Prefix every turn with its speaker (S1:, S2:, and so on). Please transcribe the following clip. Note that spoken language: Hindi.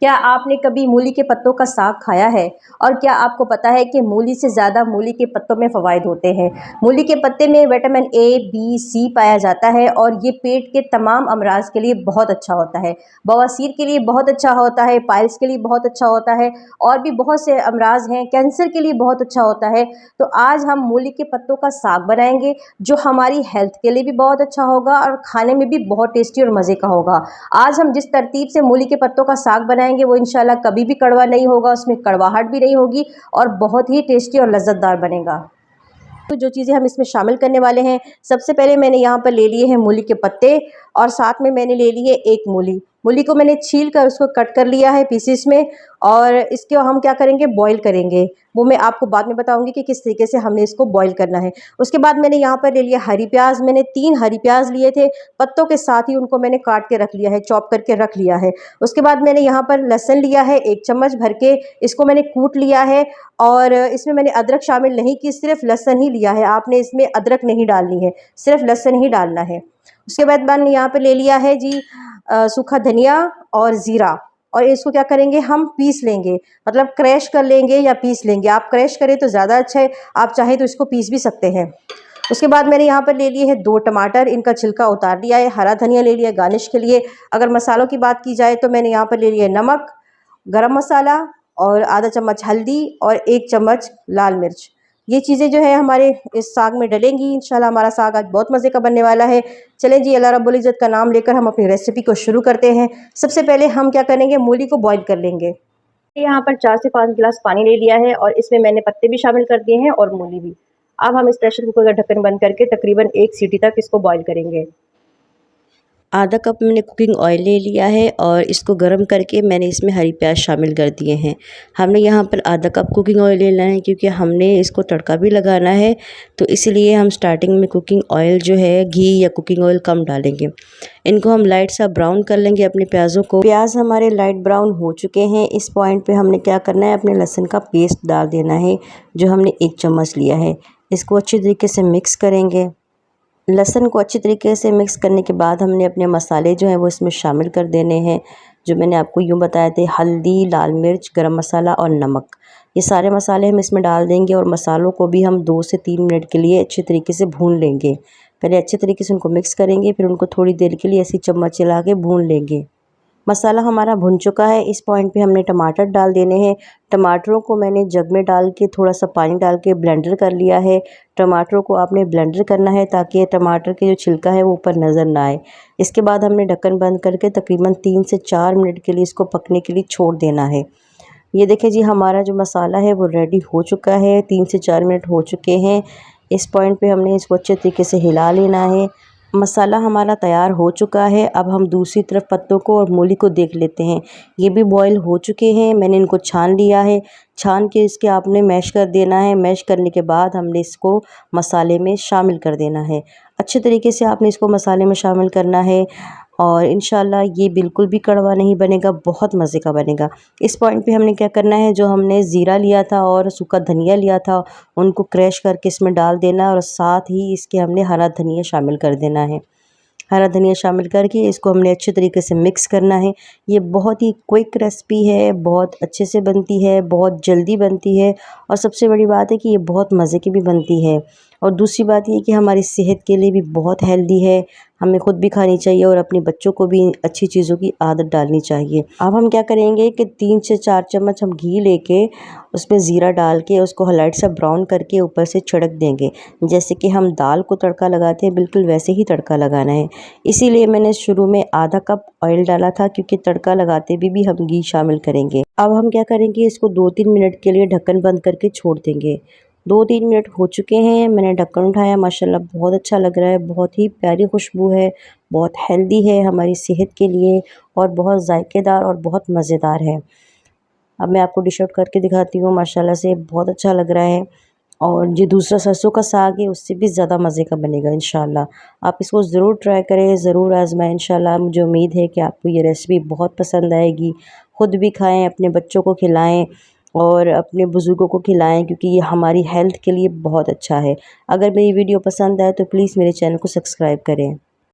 S1: क्या आपने कभी मूली के पत्तों का साग खाया है? और क्या आपको पता है कि मूली से ज़्यादा मूली के पत्तों में फ़वाइद होते हैं? मूली के पत्ते में विटामिन ए, बी, सी पाया जाता है और ये पेट के तमाम अमराज के लिए बहुत अच्छा होता है। बवासीर के लिए बहुत अच्छा होता है, पाइल्स के लिए बहुत अच्छा होता है और भी बहुत से अमराज हैं, कैंसर के लिए बहुत अच्छा होता है। तो आज हम मूली के पत्तों का साग बनाएंगे जो हमारी हेल्थ के लिए भी बहुत अच्छा होगा और खाने में भी बहुत टेस्टी और मज़े का होगा। आज हम जिस तरतीब से मूली के पत्तों का साग बनाएंगे वो इंशाल्लाह कभी भी कड़वा नहीं होगा, उसमें कड़वाहट भी नहीं होगी और बहुत ही टेस्टी और लज्जतदार बनेगा। तो जो चीज़ें हम इसमें शामिल करने वाले हैं, सबसे पहले मैंने यहाँ पर ले लिए हैं मूली के पत्ते और साथ में मैंने ले लिए एक मूली। मूली को मैंने छील कर उसको कट कर लिया है पीसेस में और इसको हम क्या करेंगे, बॉईल करेंगे। वो मैं आपको बाद में बताऊंगी कि किस तरीके से हमने इसको बॉईल करना है। उसके बाद मैंने यहाँ पर ले लिया हरी प्याज। मैंने 3 हरी प्याज लिए थे, पत्तों के साथ ही उनको मैंने काट के रख लिया है, चॉप करके रख लिया है। उसके बाद मैंने यहाँ पर लहसुन लिया है 1 चम्मच भर के, इसको मैंने कूट लिया है और इसमें मैंने अदरक शामिल नहीं की, सिर्फ लहसुन ही लिया है। आपने इसमें अदरक नहीं डालनी है, सिर्फ लहसुन ही डालना है। उसके बाद मैंने यहाँ पे ले लिया है जी सूखा धनिया और ज़ीरा और इसको क्या करेंगे, हम पीस लेंगे, मतलब क्रैश कर लेंगे या पीस लेंगे। आप क्रैश करें तो ज़्यादा अच्छा है, आप चाहे तो इसको पीस भी सकते हैं। उसके बाद मैंने यहाँ पर ले लिए है 2 टमाटर, इनका छिलका उतार लिया है। हरा धनिया ले लिया गार्निश के लिए। अगर मसालों की बात की जाए तो मैंने यहाँ पर ले लिया नमक, गरम मसाला और आधा चम्मच हल्दी और 1 चम्मच लाल मिर्च। ये चीज़ें जो है हमारे इस साग में डलेंगी। इंशाल्लाह हमारा साग आज बहुत मज़े का बनने वाला है। चलें जी, अल्लाह रब्बुल इज़्ज़त का नाम लेकर हम अपनी रेसिपी को शुरू करते हैं। सबसे पहले हम क्या करेंगे, मूली को बॉईल कर लेंगे। यहाँ पर 4 से 5 गिलास पानी ले लिया है और इसमें मैंने पत्ते भी शामिल कर दिए हैं और मूली भी। अब हम इस प्रेशर कुकर का ढक्कन बंद करके तकरीबन 1 सीटी तक इसको बॉईल करेंगे।
S2: आधा कप मैंने कुकिंग ऑयल ले लिया है और इसको गर्म करके मैंने इसमें हरी प्याज शामिल कर दिए हैं। हमने यहाँ पर आधा कप कुकिंग ऑयल लेना है क्योंकि हमने इसको तड़का भी लगाना है, तो इसलिए हम स्टार्टिंग में कुकिंग ऑयल जो है घी या कुकिंग ऑयल कम डालेंगे। इनको हम लाइट सा ब्राउन कर लेंगे अपने प्याज़ों को। प्याज हमारे लाइट ब्राउन हो चुके हैं। इस पॉइंट पर हमने क्या करना है, अपने लहसुन का पेस्ट डाल देना है जो हमने 1 चम्मच लिया है। इसको अच्छी तरीके से मिक्स करेंगे। लहसुन को अच्छी तरीके से मिक्स करने के बाद हमने अपने मसाले जो हैं वो इसमें शामिल कर देने हैं, जो मैंने आपको यूँ बताए थे, हल्दी, लाल मिर्च, गरम मसाला और नमक। ये सारे मसाले हम इसमें डाल देंगे और मसालों को भी हम 2 से 3 मिनट के लिए अच्छी तरीके से भून लेंगे। पहले अच्छे तरीके से उनको मिक्स करेंगे, फिर उनको थोड़ी देर के लिए ऐसी चम्मच चला के भून लेंगे। मसाला हमारा भुन चुका है। इस पॉइंट पे हमने टमाटर डाल देने हैं। टमाटरों को मैंने जग में डाल के थोड़ा सा पानी डाल के ब्लेंडर कर लिया है। टमाटरों को आपने ब्लेंडर करना है ताकि टमाटर के जो छिलका है वो ऊपर नज़र ना आए। इसके बाद हमने ढक्कन बंद करके तकरीबन 3 से 4 मिनट के लिए इसको पकने के लिए छोड़ देना है। ये देखिए जी, हमारा जो मसाला है वो रेडी हो चुका है। 3 से 4 मिनट हो चुके हैं। इस पॉइंट पे हमने इसको अच्छे तरीके से हिला लेना है। मसाला हमारा तैयार हो चुका है। अब हम दूसरी तरफ पत्तों को और मूली को देख लेते हैं। ये भी बॉईल हो चुके हैं। मैंने इनको छान लिया है। छान के इसके आपने मैश कर देना है। मैश करने के बाद हमने इसको मसाले में शामिल कर देना है। अच्छे तरीके से आपने इसको मसाले में शामिल करना है और इंशाल्लाह ये बिल्कुल भी कड़वा नहीं बनेगा, बहुत मज़े का बनेगा। इस पॉइंट पे हमने क्या करना है, जो हमने ज़ीरा लिया था और सूखा धनिया लिया था उनको क्रश करके इसमें डाल देना है और साथ ही इसके हमने हरा धनिया शामिल कर देना है। हरा धनिया शामिल करके इसको हमने अच्छे तरीके से मिक्स करना है। ये बहुत ही क्विक रेसिपी है, बहुत अच्छे से बनती है, बहुत जल्दी बनती है और सबसे बड़ी बात है कि ये बहुत मज़े की भी बनती है। और दूसरी बात ये कि हमारी सेहत के लिए भी बहुत हेल्दी है। हमें खुद भी खानी चाहिए और अपने बच्चों को भी अच्छी चीज़ों की आदत डालनी चाहिए। अब हम क्या करेंगे कि 3 से 4 चम्मच हम घी लेके उसमें ज़ीरा डाल के उसको लाइट सा ब्राउन करके ऊपर से छिड़क देंगे। जैसे कि हम दाल को तड़का लगाते हैं, बिल्कुल वैसे ही तड़का लगाना है। इसीलिए मैंने शुरू में आधा कप ऑयल डाला था क्योंकि तड़का लगाते भी हम घी शामिल करेंगे। अब हम क्या करेंगे, इसको 2-3 मिनट के लिए ढक्कन बंद करके छोड़ देंगे। 2-3 मिनट हो चुके हैं। मैंने ढक्कन उठाया, माशाल्लाह बहुत अच्छा लग रहा है, बहुत ही प्यारी खुशबू है, बहुत हेल्दी है हमारी सेहत के लिए और बहुत जायकेदार और बहुत मज़ेदार है। अब मैं आपको डिश आउट करके दिखाती हूँ। माशाल्लाह से बहुत अच्छा लग रहा है और जो दूसरा सरसों का साग है उससे भी ज़्यादा मज़े का बनेगा इंशाल्लाह। आप इसको ज़रूर ट्राई करें, ज़रूर आज़माएँ इंशाल्लाह। मुझे उम्मीद है कि आपको ये रेसिपी बहुत पसंद आएगी। खुद भी खाएँ, अपने बच्चों को खिलाएँ और अपने बुज़ुर्गों को खिलाएँ क्योंकि ये हमारी हेल्थ के लिए बहुत अच्छा है। अगर मेरी वीडियो पसंद आए तो प्लीज़ मेरे चैनल को सब्सक्राइब करें।